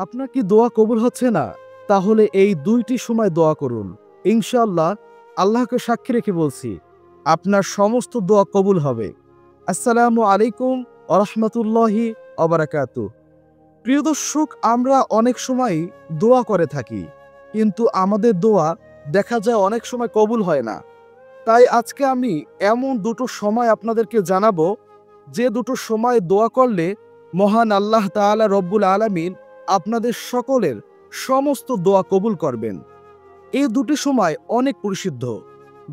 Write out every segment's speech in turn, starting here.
আপনার কি দোয়া কবুল হচ্ছে না? তাহলে এই দুইটি সময় দোয়া করুন। ইনশাআল্লাহ, আল্লাহকে সাক্ষী রেখে বলছি, আপনার সমস্ত দোয়া কবুল হবে। আসসালামু আলাইকুম ওয়া রাহমাতুল্লাহি ওয়া বারাকাতুহু। প্রিয় দর্শক, আমরা অনেক সময় দোয়া করে থাকি, কিন্তু আমাদের দোয়া দেখা যায় অনেক সময় কবুল হয় না। তাই আজকে আমি এমন দুটো সময় আপনাদেরকে জানাবো, যে দুটো সময় দোয়া করলে মহান আল্লাহ তাআলা রব্বুল আলামিন আপনাদের সকলের সমস্ত দোয়া কবুল করবেন। এই দুটি সময় অনেক পরিশুদ্ধ।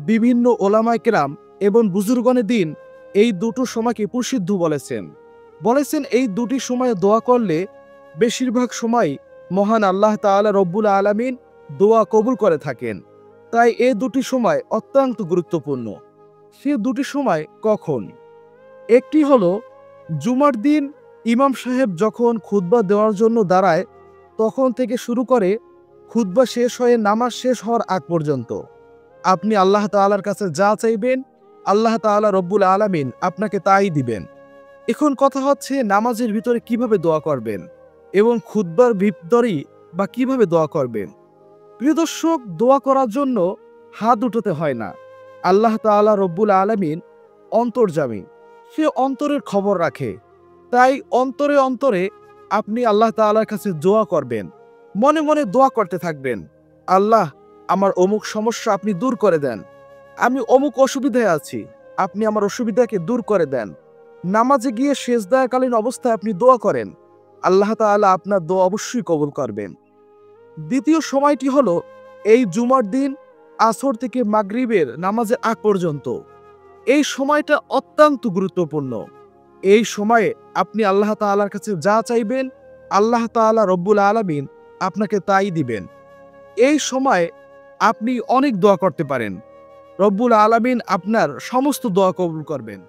বিভিন্ন ওলামায়ে কেরাম এবং বুজুর্গণে দিন এই দুটো সময়কে পরিশুদ্ধ বলেছেন এই দুটি সময়ে দোয়া করলে বেশিরভাগ সময় মহান আল্লাহ তাআলা রব্বুল আলামিন দোয়া কবুল করে থাকেন। তাই এই দুটি সময় অত্যন্ত গুরুত্বপূর্ণ। সে দুটি সময় কখন? একটি হলো জুমার দিন ইমাম সাহেব যখন খুতবা দেওয়ার জন্য দাঁড়ায়, তখন থেকে শুরু করে খুতবা শেষ হয়ে নামাজ শেষ হওয়ার আগ পর্যন্ত আপনি আল্লাহ তাআলার কাছে যা চাইবেন, আল্লাহ তাআলা রব্বুল আলামিন আপনাকে তাই দিবেন। এখন কথা হচ্ছে নামাজের ভিতরে কিভাবে দোয়া করবেন এবং খুতবার ভিতরেই বা কিভাবে দোয়া করবেন। প্রিয় দর্শক, দোয়া করার জন্য হাত উঠাতে হয় না। আল্লাহ তাআলা রব্বুল আলামিন অন্তর্যামী, সে অন্তরের খবর রাখে। তাই অন্তরে অন্তরে আপনি আল্লাহ তাআলার কাছে দোয়া করবেন, মনে মনে দোয়া করতে থাকবেন, আল্লাহ, আমার অমুক সমস্যা আপনি দূর করে দেন, আমি অমুক অসুবিধায় আছি, আপনি আমার অসুবিধাকে দূর করে দেন। নামাজে গিয়ে সেজদাকালীন অবস্থায় আপনি দোয়া করেন, আল্লাহ তাআলা আপনার দোয়া অবশ্যই কবুল করবেন। দ্বিতীয় সময়টি হলো এই জুমার দিন আসর থেকে মাগরিবের নামাজের আগ পর্যন্ত। এই সময়টা অত্যন্ত গুরুত্বপূর্ণ। এই সময়ে আপনি আল্লাহ তাআলার কাছে যা চাইবেন, আল্লাহ তাআলা রব্বুল আলামিন আপনাকে তাই দিবেন। এই সময় আপনি অনেক দোয়া করতে পারেন, রব্বুল আলামিন আপনার সমস্ত দোয়া কবুল করবেন।